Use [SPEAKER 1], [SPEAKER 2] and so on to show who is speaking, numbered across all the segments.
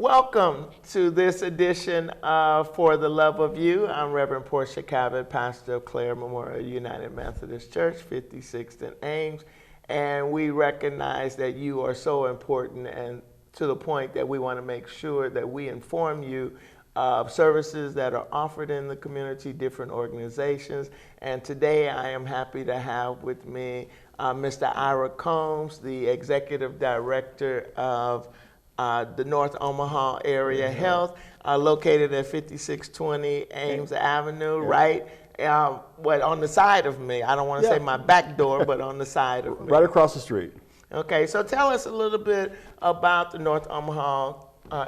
[SPEAKER 1] Welcome to this edition of For the Love of You. I'm Reverend Portia Cabot, pastor of Clare Memorial United Methodist Church, 56th and Ames. And we recognize that you are so important, and to the point that we want to make sure that we inform you of services that are offered in the community, different organizations. And today I am happy to have with me Mr. Ira Combs, the Executive Director of the North Omaha Area Health, located at 5620 Ames Avenue, right? On the side of me. I don't want to say my back door, but on the side of me.
[SPEAKER 2] Right across the street.
[SPEAKER 1] Okay, so tell us a little bit about the North Omaha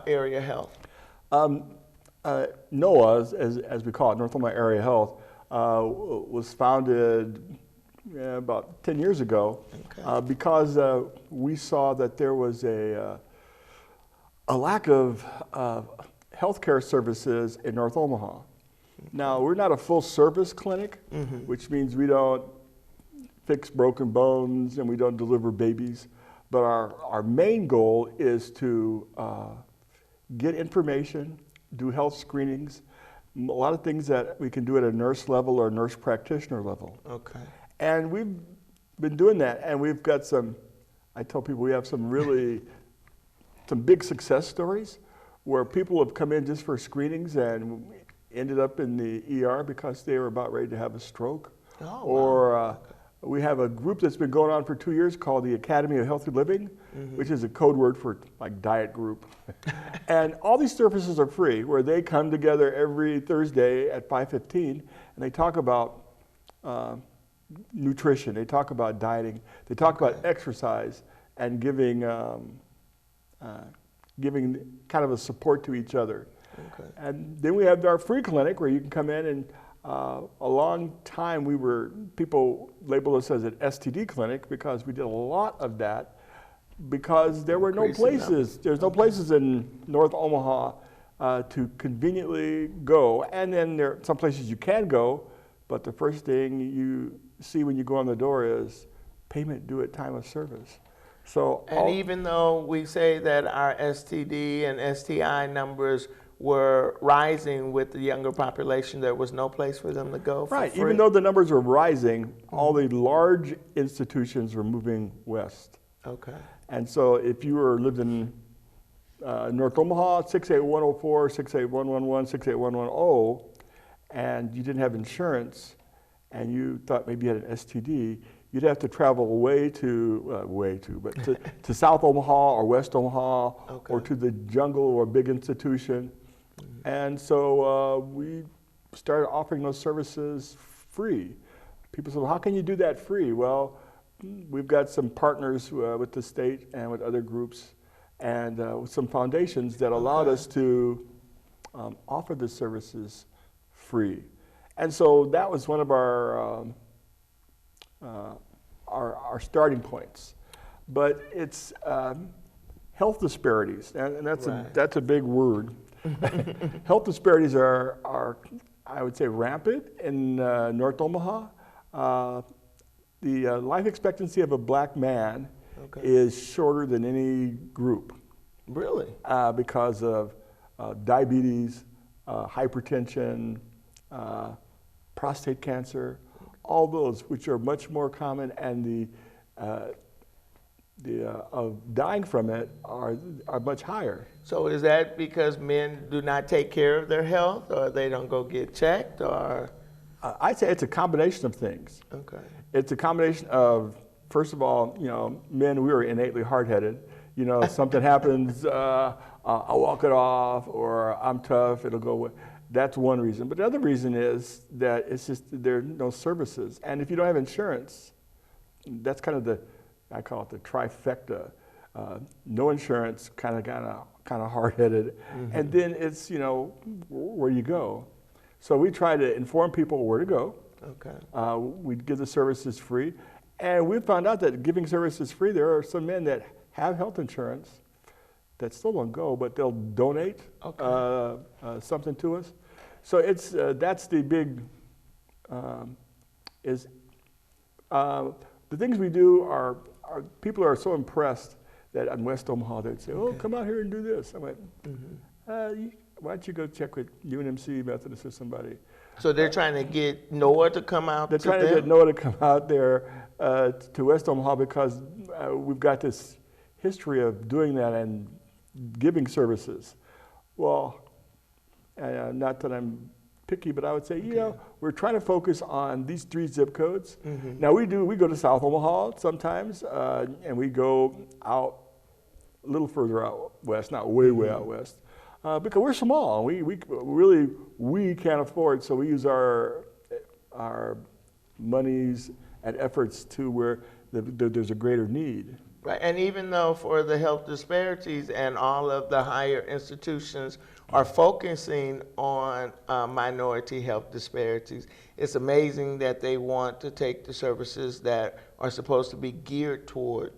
[SPEAKER 1] Area Health.
[SPEAKER 2] NOAA, as we call it, North Omaha Area Health, was founded about 10 years ago because we saw that there was a lack of healthcare services in North Omaha. Now, we're not a full-service clinic, which means we don't fix broken bones and we don't deliver babies. But our main goal is to get information, do health screenings, a lot of things that we can do at a nurse level or nurse practitioner level.
[SPEAKER 1] Okay.
[SPEAKER 2] And we've been doing that, and we've got I tell people we have some big success stories where people have come in just for screenings and ended up in the ER because they were about ready to have a stroke.
[SPEAKER 1] Oh,
[SPEAKER 2] or
[SPEAKER 1] wow.
[SPEAKER 2] We have a group that's been going on for 2 years called the Academy of Healthy Living, which is a code word for like diet group. And all these services are free, where they come together every Thursday at 5:15 and they talk about nutrition, they talk about dieting, they talk about exercise and giving kind of a support to each other. Okay. And then we have our free clinic where you can come in, and a long time people labeled us as an STD clinic because we did a lot of that because there were no places. There's no places in North Omaha to conveniently go. And then there are some places you can go, but the first thing you see when you go on the door is payment due at time of service.
[SPEAKER 1] And even though we say that our STD and STI numbers were rising with the younger population, there was no place for them to go for
[SPEAKER 2] right.
[SPEAKER 1] free.
[SPEAKER 2] Even though the numbers were rising, all the large institutions were moving west.
[SPEAKER 1] Okay.
[SPEAKER 2] And so if you lived in North Omaha, 68104, 68111, 68110, and you didn't have insurance, and you thought maybe you had an STD, you'd have to travel to South Omaha or West Omaha, or to the jungle or a big institution. And so we started offering those services free. People said, well, how can you do that free? Well, we've got some partners with the state and with other groups and with some foundations that allowed us to offer the services free. And so that was one of our starting points. But it's health disparities, and that's a big word. Health disparities are, I would say, rampant in North Omaha. The life expectancy of a black man is shorter than any group.
[SPEAKER 1] Really?
[SPEAKER 2] Because of diabetes, hypertension, prostate cancer, all those which are much more common, and of dying from it are much higher.
[SPEAKER 1] So is that because men do not take care of their health, or they don't go get checked, or?
[SPEAKER 2] I'd say it's a combination of things.
[SPEAKER 1] Okay.
[SPEAKER 2] It's a combination of, first of all, men, we are innately hard-headed. Something happens, I'll walk it off, or I'm tough, it'll go away. That's one reason. But the other reason is that it's just there are no services. And if you don't have insurance, that's kind of I call it the trifecta. No insurance, kind of hard-headed. And then it's, where you go. So we try to inform people where to go. Okay. We give the services free. And we found out that giving services free, there are some men that have health insurance that still don't go, but they'll donate something to us. So it's that's the big the things we do are people are so impressed that in West Omaha, they'd say, oh, come out here and do this. I went, why don't you go check with UNMC Methodist or somebody?
[SPEAKER 1] So they're trying to get Noah to come out.
[SPEAKER 2] They're trying to get Noah to come out there to West Omaha because we've got this history of doing that and giving services. Well, not that I'm picky, but I would say, you know, we're trying to focus on these 3 zip codes. Now we go to South Omaha sometimes, and we go out a little further out west, not way out west, because we're small. We really can't afford, so we use our monies and efforts to where there's a greater need.
[SPEAKER 1] Right, and even though for the health disparities and all of the higher institutions are focusing on minority health disparities, it's amazing that they want to take the services that are supposed to be geared toward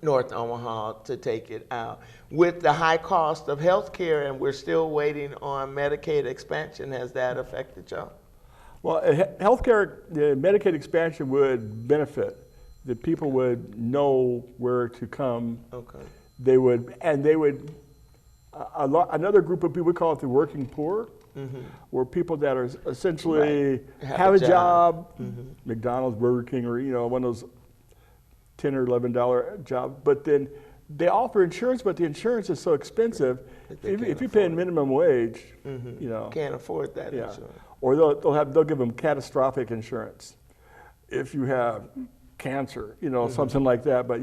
[SPEAKER 1] North Omaha to take it out. With the high cost of health care, and we're still waiting on Medicaid expansion, has that affected y'all?
[SPEAKER 2] Well, healthcare, the Medicaid expansion would benefit. The people would know where to come. Okay. They would, another group of people, we call it the working poor, were people that are essentially have a job, McDonald's, Burger King, or one of those $10 or $11 jobs, but then they offer insurance, but the insurance is so expensive. If you pay a minimum wage,
[SPEAKER 1] can't afford that insurance.
[SPEAKER 2] Or they'll give them catastrophic insurance if you have cancer, something like that. But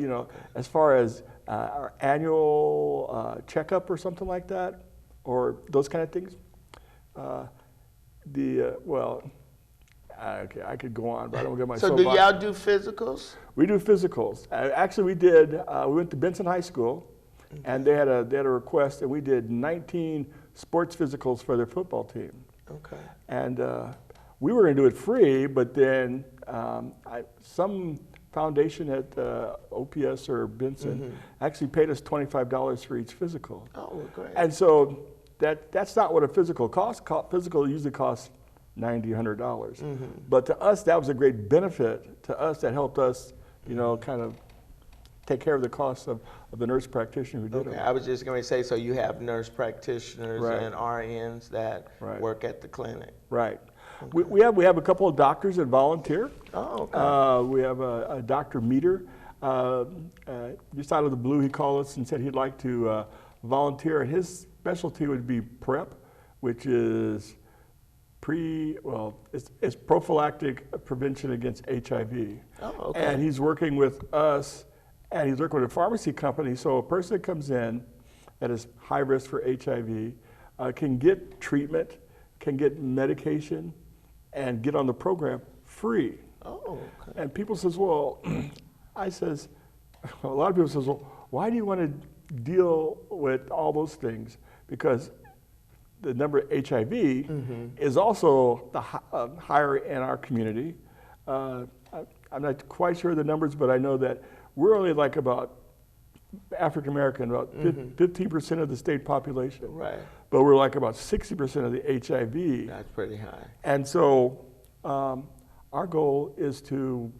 [SPEAKER 2] as far as our annual checkup or something like that, or those kind of things, okay, I could go on, but I don't get my
[SPEAKER 1] So do y'all do physicals?
[SPEAKER 2] We do physicals. Actually, we did. We went to Benson High School, and they had a request, and we did 19 sports physicals for their football team. Okay. And we were going to do it free, but then some foundation at OPS or Benson actually paid us $25 for each physical. Oh, great. And so that's not what a physical costs. Physical usually costs $90, $100. But to us, that was a great benefit to us that helped us, kind of take care of the costs of the nurse practitioner who did it.
[SPEAKER 1] I was just going to say, so you have nurse practitioners and RNs that work at the clinic.
[SPEAKER 2] Right. Okay. We have a couple of doctors that volunteer. Oh, okay. We have a Dr. Meter. Just out of the blue, he called us and said he'd like to volunteer. And his specialty would be PrEP, which is it's prophylactic prevention against HIV. Oh, okay. And he's working with us, and he's working with a pharmacy company. So a person that comes in that is high risk for HIV can get treatment, can get medication, and get on the program free. Oh, okay. And people says, well, a lot of people says, well, why do you want to deal with all those things? Because the number of HIV is also higher in our community. I'm not quite sure of the numbers, but I know that we're only like about African American, about 15% of the state population. Right. But we're like about 60% of the HIV.
[SPEAKER 1] That's pretty high.
[SPEAKER 2] And so our goal is to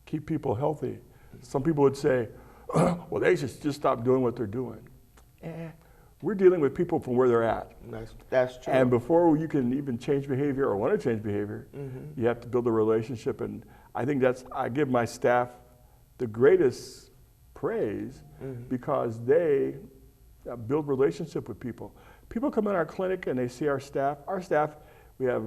[SPEAKER 2] keep people healthy. Some people would say, well, they should just stop doing what they're doing. We're dealing with people from where they're at.
[SPEAKER 1] That's true.
[SPEAKER 2] And before you can even change behavior or want to change behavior, you have to build a relationship. And I think I give my staff the greatest praise because they build relationship with people. People come in our clinic and they see our staff. Our staff, we have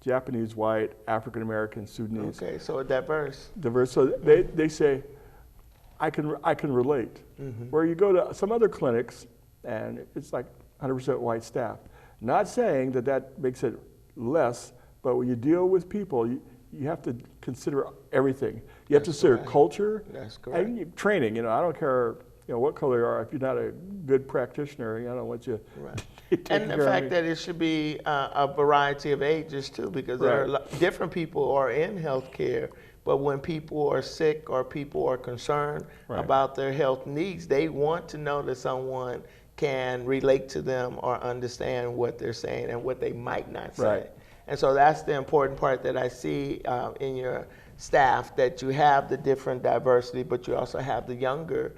[SPEAKER 2] Japanese, white, African American, Sudanese.
[SPEAKER 1] Okay, so diverse.
[SPEAKER 2] Diverse. So they say, I can relate. Where you go to some other clinics, and it's like 100% white staff. Not saying that makes it less, but when you deal with people, you have to consider everything. You have to consider culture and training. I don't care what color you are. If you're not a good practitioner, I don't want you. Right.
[SPEAKER 1] And the fact that it should be a variety of ages too, because there are different people who are in healthcare. But when people are sick or people are concerned about their health needs, they want to know that someone can relate to them or understand what they're saying and what they might not say. Right. And so that's the important part that I see in your staff that you have the different diversity, but you also have the younger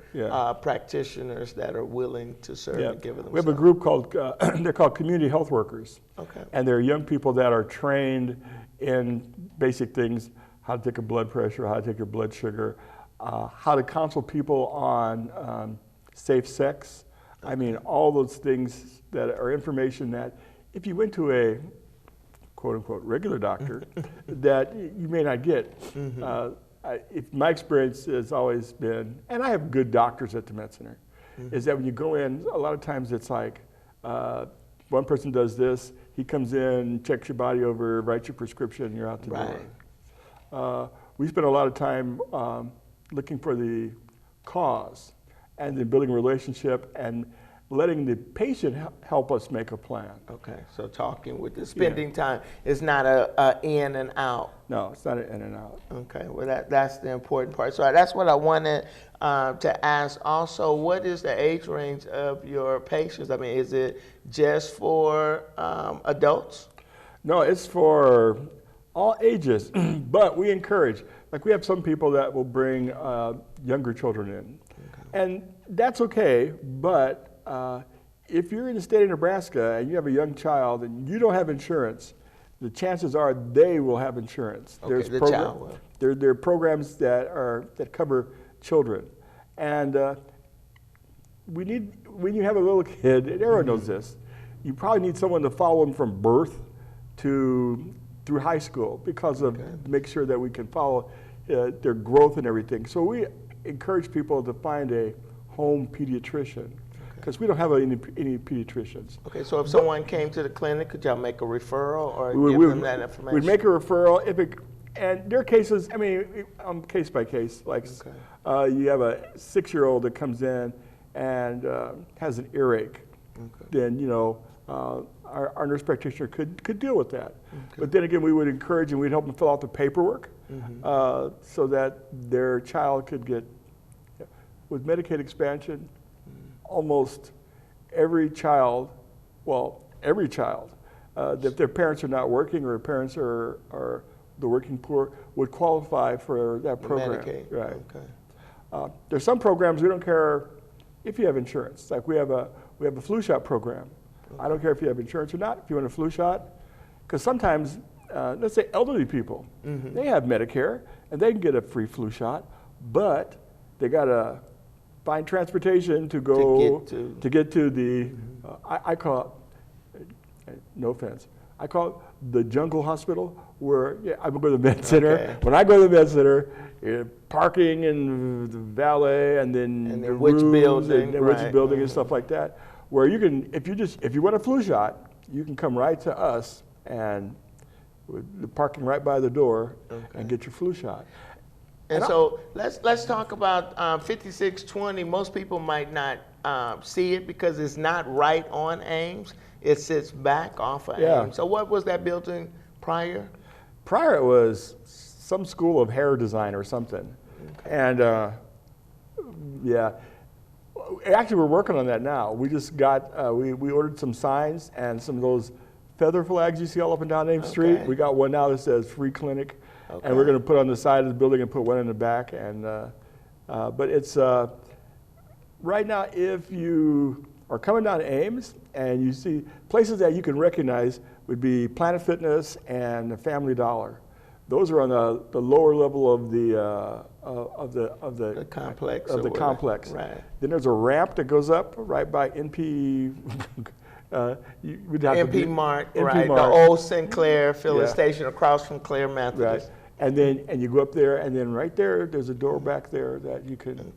[SPEAKER 1] practitioners that are willing to serve and give of themselves.
[SPEAKER 2] We have a group called, they're called community health workers.
[SPEAKER 1] Okay.
[SPEAKER 2] And they're young people that are trained in basic things, how to take a blood pressure, how to take your blood sugar, how to counsel people on safe sex. I mean, all those things that are information that if you went to a quote unquote regular doctor that you may not get. My experience has always been, and I have good doctors at the Med Center, is that when you go in, a lot of times it's like one person does this, he comes in, checks your body over, writes your prescription, and you're out the door. We spend a lot of time looking for the cause and then building a relationship and letting the patient help us make a plan.
[SPEAKER 1] Okay, so talking with the spending time is not a in and out.
[SPEAKER 2] No, it's not an in and out.
[SPEAKER 1] Okay, well that's the important part. So that's what I wanted to ask also. What is the age range of your patients? I mean, is it just for adults?
[SPEAKER 2] No, it's for all ages, but we encourage, like we have some people that will bring younger children in. And that's okay, but if you're in the state of Nebraska and you have a young child and you don't have insurance, the chances are they will have insurance.
[SPEAKER 1] Okay, child will.
[SPEAKER 2] There are programs that cover children. And when you have a little kid, and everyone knows this, you probably need someone to follow them from birth through high school because of make sure that we can follow their growth and everything. So we encourage people to find a home pediatrician because we don't have any pediatricians. Okay,
[SPEAKER 1] so if someone came to the clinic, could y'all make a referral or give them that information?
[SPEAKER 2] We'd make a referral. And there are cases, I mean, case by case, like you have a 6-year-old that comes in and has an earache, then, you know, our nurse practitioner could deal with that. But then again, we would encourage and we'd help them fill out the paperwork so that their child could get, with Medicaid expansion, almost every child, if their parents are not working or parents are the working poor, would qualify for that program.
[SPEAKER 1] Medicaid.
[SPEAKER 2] Right. Okay. There's some programs we don't care if you have insurance. Like we have a flu shot program. I don't care if you have insurance or not. If you want a flu shot, because sometimes, let's say elderly people, they have Medicare and they can get a free flu shot, but they got to find transportation to get to the. I call it, no offense, I call it the jungle hospital where I would go to the med center. Okay. When I go to the med center, parking and the valet and then
[SPEAKER 1] which building,
[SPEAKER 2] which building and stuff like that. Where you can, if you want a flu shot, you can come right to us and the parking right by the door and get your flu shot.
[SPEAKER 1] And so let's talk about 5620. Most people might not see it because it's not right on Ames. It sits back off of Ames. So what was that building prior?
[SPEAKER 2] Prior it was some school of hair design or something. And actually we're working on that now. We just got, we ordered some signs and some of those feather flags you see all up and down Ames Street. We got one now that says free clinic. And we're going to put on the side of the building and put one in the back. And but it's right now, if you are coming down to Ames and you see places that you can recognize would be Planet Fitness and Family Dollar. Those are on the lower level of the
[SPEAKER 1] complex.
[SPEAKER 2] Right. Then there's a ramp that goes up right by NP.
[SPEAKER 1] NP Mart, right? The old Sinclair filling station across from Clare Methodist.
[SPEAKER 2] Right. And you go up there, and then right there's a door back there that you can.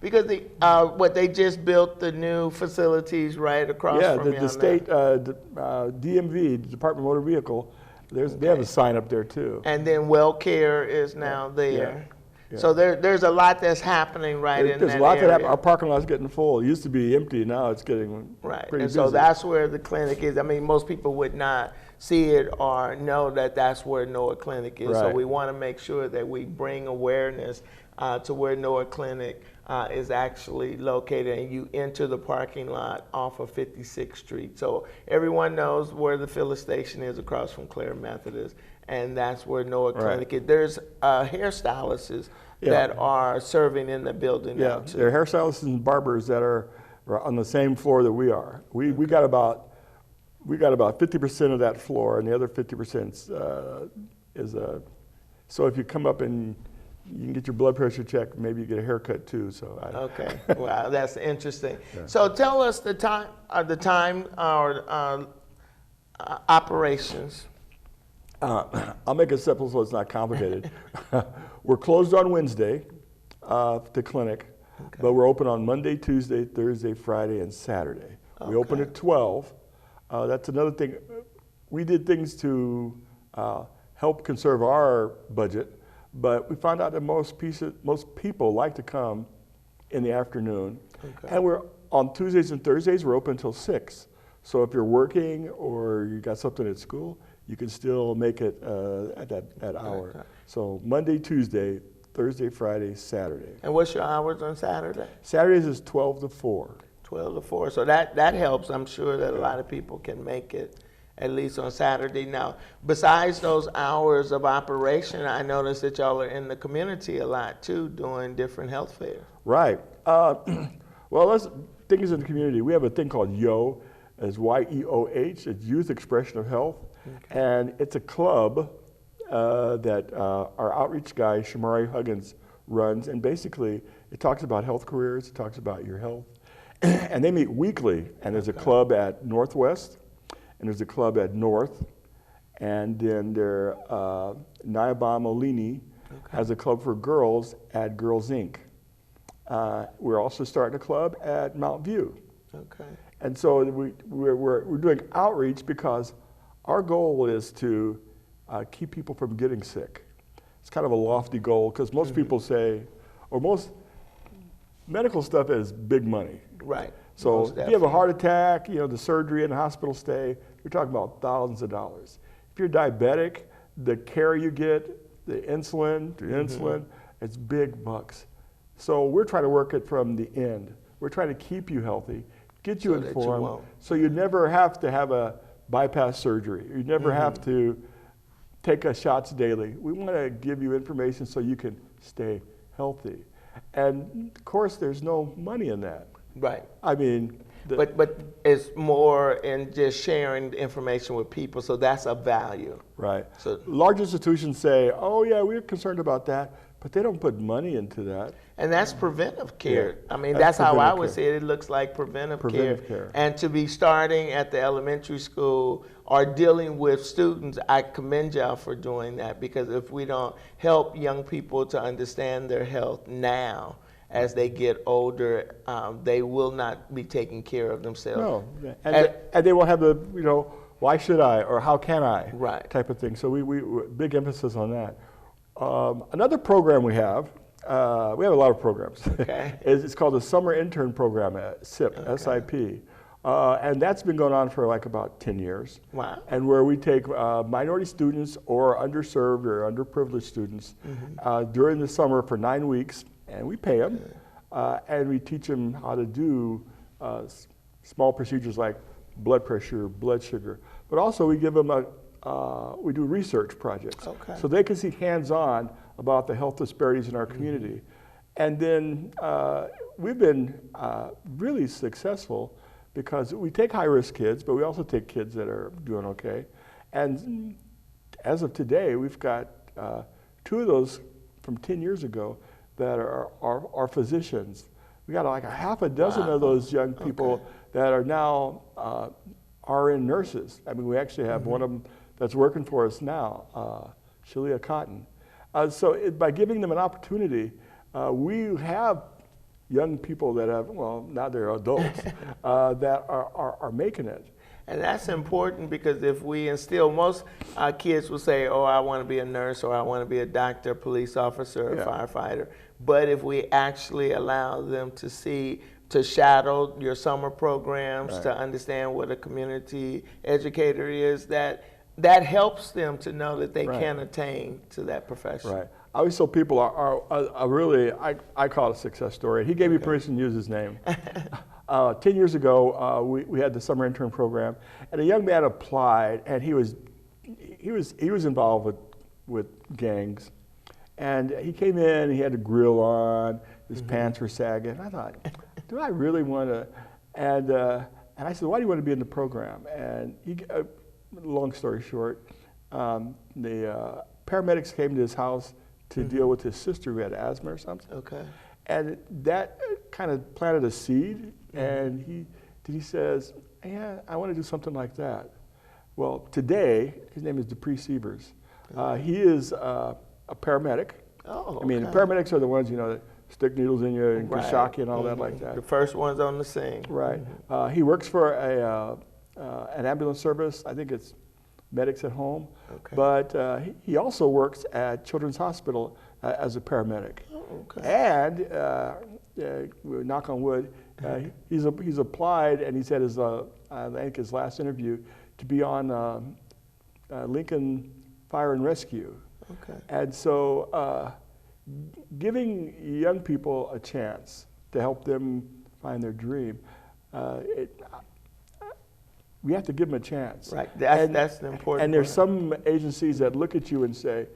[SPEAKER 1] Because they just built the new facilities right across from
[SPEAKER 2] the state DMV, Department of Motor Vehicle. They have a sign up there too.
[SPEAKER 1] And then WellCare is now there. Yeah. So there's a lot that's happening in that area.
[SPEAKER 2] There's a lot that happening. Our parking lot's getting full. It used to be empty. Now it's getting pretty busy.
[SPEAKER 1] So that's where the clinic is. I mean, most people would not see it or know that that's where NOAA Clinic is. So we want to make sure that we bring awareness to where NOAA Clinic is actually located, and you enter the parking lot off of 56th Street. So everyone knows where the filling station is across from Clare Methodist, and that's where Noah Clinic is. There's hairstylists that are serving in the building now too.
[SPEAKER 2] There are hairstylists and barbers that are on the same floor that we are. We got about 50% of that floor, and the other 50% is so if you come up and you can get your blood pressure checked, maybe you get a haircut too. So
[SPEAKER 1] okay, wow, that's interesting. Yeah. So tell us the time or operations.
[SPEAKER 2] I'll make it simple so it's not complicated. We're closed on Wednesday, the clinic, but we're open on Monday, Tuesday, Thursday, Friday, and Saturday. We open at 12. That's another thing. We did things to help conserve our budget, but we found out that most people like to come in the afternoon. And we're on Tuesdays and Thursdays, we're open until 6. So if you're working or you got something at school, you can still make it at that hour. So Monday, Tuesday, Thursday, Friday, Saturday.
[SPEAKER 1] And what's your hours on Saturday?
[SPEAKER 2] Saturdays is 12 to 4.
[SPEAKER 1] 12 to 4. So that helps. I'm sure that a lot of people can make it at least on Saturday. Now, besides those hours of operation, I noticed that y'all are in the community a lot too, doing different health fairs.
[SPEAKER 2] Right. Well, let's things in the community. We have a thing called YOH, as YEOH. It's Youth Expression of Health, and it's a club that our outreach guy Shamari Huggins runs, and basically it talks about health careers, it talks about your health, and they meet weekly. And there's a club at Northwest, and there's a club at North, and then there Nayaba Molini has a club for girls at Girls Inc. We're also starting a club at Mount View. And so we're doing outreach because our goal is to keep people from getting sick. It's kind of a lofty goal because most people say, or most medical stuff is big money.
[SPEAKER 1] Right.
[SPEAKER 2] So if you have a heart attack, the surgery and the hospital stay, you're talking about thousands of dollars. If you're diabetic, the care you get, the insulin, it's big bucks. So we're trying to work it from the end. We're trying to keep you healthy, get you informed, so you never have to have a bypass surgery. You never have to take shots daily. We want to give you information so you can stay healthy. And of course, there's no money in that.
[SPEAKER 1] Right.
[SPEAKER 2] I mean,
[SPEAKER 1] but it's more in just sharing the information with people, so that's a value.
[SPEAKER 2] Right.
[SPEAKER 1] So
[SPEAKER 2] large institutions say, oh yeah, we're concerned about that, but they don't put money into that.
[SPEAKER 1] And that's preventive care. Yeah, I mean, that's how I would say it. It looks like preventive care. And to be starting at the elementary school or dealing with students, I commend y'all for doing that, because if we don't help young people to understand their health now, as they get older, they will not be taking care of themselves.
[SPEAKER 2] No, and they won't have the, why should I or how can I type of thing. So we big emphasis on that. Another program we have a lot of programs. It's called the Summer Intern Program at SIP, SIP. And that's been going on for like about 10 years.
[SPEAKER 1] Wow.
[SPEAKER 2] And where we take minority students or underserved or underprivileged students during the summer for 9 weeks, and we pay them, and we teach them how to do small procedures like blood pressure, blood sugar, but also we give them we do research projects, so they can see hands-on about the health disparities in our community. And then we've been really successful because we take high-risk kids, but we also take kids that are doing okay. And as of today, we've got 2 of those from 10 years ago that are physicians. We got like a half a dozen of those young people that are now RN nurses. I mean, we actually have one of them that's working for us now, Shalia Cotton. So by giving them an opportunity, we have young people that have, well, now they're adults, that are making it.
[SPEAKER 1] And that's important because if we instill, most kids will say, oh, I want to be a nurse, or I want to be a doctor, police officer, or firefighter. But if we actually allow them to shadow your summer programs, to understand what a community educator is, that helps them to know that they can attain to that profession.
[SPEAKER 2] Right. I always tell people are really, I call it a success story. He gave me permission to use his name. 10 years ago, we had the summer intern program, and a young man applied, and he was involved with gangs. And he came in, he had a grill on, his pants were sagging. I thought, do I really want to? And I said, why do you want to be in the program? And long story short, the paramedics came to his house to deal with his sister who had asthma or something.
[SPEAKER 1] Okay.
[SPEAKER 2] And that kind of planted a seed, and he says, yeah, I want to do something like that. Well, today, his name is Disparities. He is a paramedic.
[SPEAKER 1] Oh, okay.
[SPEAKER 2] I mean, the paramedics are the ones, that stick needles in you and can shock you and all that like that.
[SPEAKER 1] The first ones on the scene.
[SPEAKER 2] Right. He works for an ambulance service. I think it's Medics at Home. Okay. But he also works at Children's Hospital as a paramedic. Oh, okay. And knock on wood, he's applied, and he's had his I think his last interview to be on Lincoln Fire and Rescue. Okay. And so giving young people a chance to help them find their dream, we have to give them a chance.
[SPEAKER 1] Right, that's an important
[SPEAKER 2] And there's some agencies that look at you and say,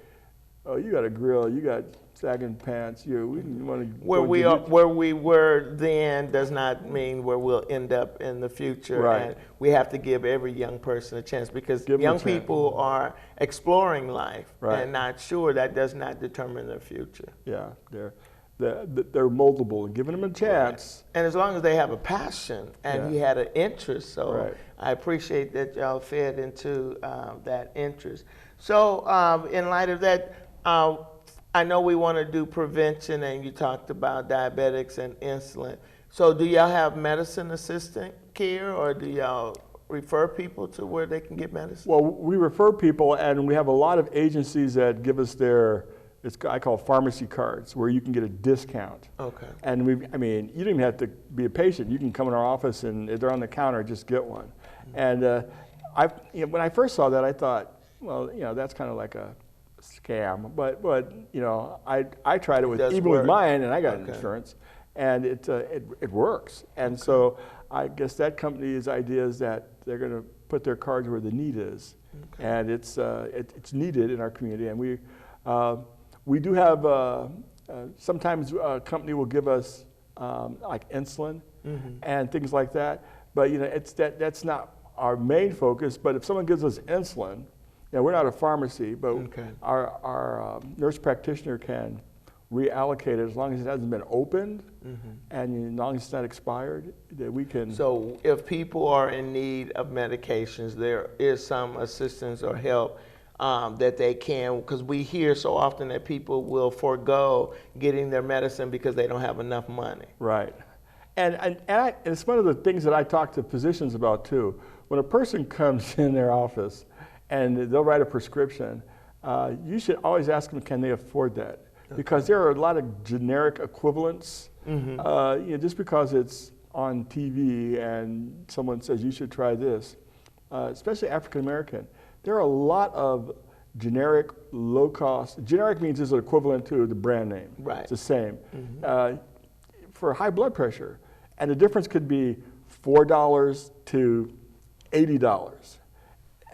[SPEAKER 2] oh, you got a grill, you got sagging pants, we want to
[SPEAKER 1] where we were then does not mean where we'll end up in the future.
[SPEAKER 2] Right.
[SPEAKER 1] And we have to give every young person a chance, because young people are exploring life and not sure. That does not determine their future.
[SPEAKER 2] Yeah, they're moldable, and giving them a chance.
[SPEAKER 1] Right. And as long as they have a passion, and he had an interest, so I appreciate that y'all fed into that interest. So in light of that, I know we want to do prevention, and you talked about diabetics and insulin. So do y'all have medicine assistant care, or do y'all refer people to where they can get medicine?
[SPEAKER 2] Well, we refer people, and we have a lot of agencies that give us I call pharmacy cards, where you can get a discount. Okay. And you don't even have to be a patient. You can come in our office, and if they're on the counter, just get one. And when I first saw that, I thought, well, that's kind of like a scam, but I tried it with mine, and I got insurance, and it works. And so I guess that company's idea is that they're going to put their cards where the need is, and it's needed in our community. And we do have sometimes a company will give us like insulin and things like that, but that's not our main focus. But if someone gives us insulin, we're not a pharmacy, but our nurse practitioner can reallocate it as long as it hasn't been opened and as long as it's not expired, that we can.
[SPEAKER 1] So if people are in need of medications, there is some assistance or help that they can, because we hear so often that people will forego getting their medicine because they don't have enough money.
[SPEAKER 2] Right. And it's one of the things that I talk to physicians about too. When a person comes in their office and they'll write a prescription, you should always ask them, can they afford that? Because there are a lot of generic equivalents. Just because it's on TV and someone says you should try this, especially African American, there are a lot of generic, low cost. Generic means it's equivalent to the brand name. Right. It's the same. For high blood pressure. And the difference could be $4 to $80.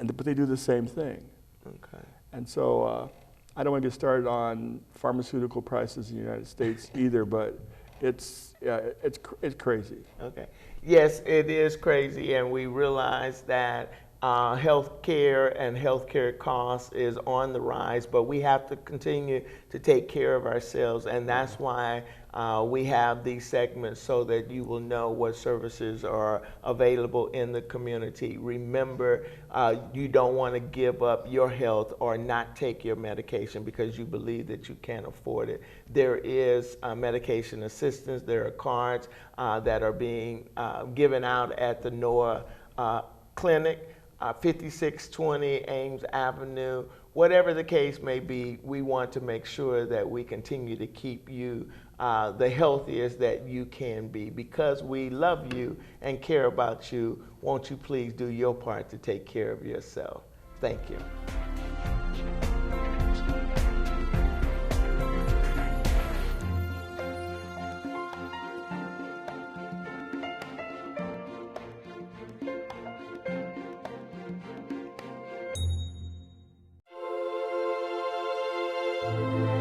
[SPEAKER 2] But they do the same thing. Okay. And so I don't want to get started on pharmaceutical prices in the United States either, but it's crazy. Okay.
[SPEAKER 1] Yes, it is crazy, and we realize that healthcare and healthcare costs is on the rise, but we have to continue to take care of ourselves, and that's why we have these segments, so that you will know what services are available in the community. Remember, you don't want to give up your health or not take your medication because you believe that you can't afford it. There is medication assistance. There are cards that are being given out at the NOAA clinic. 5620 Ames Avenue, whatever the case may be, we want to make sure that we continue to keep you the healthiest that you can be. Because we love you and care about you, won't you please do your part to take care of yourself? Thank you. you.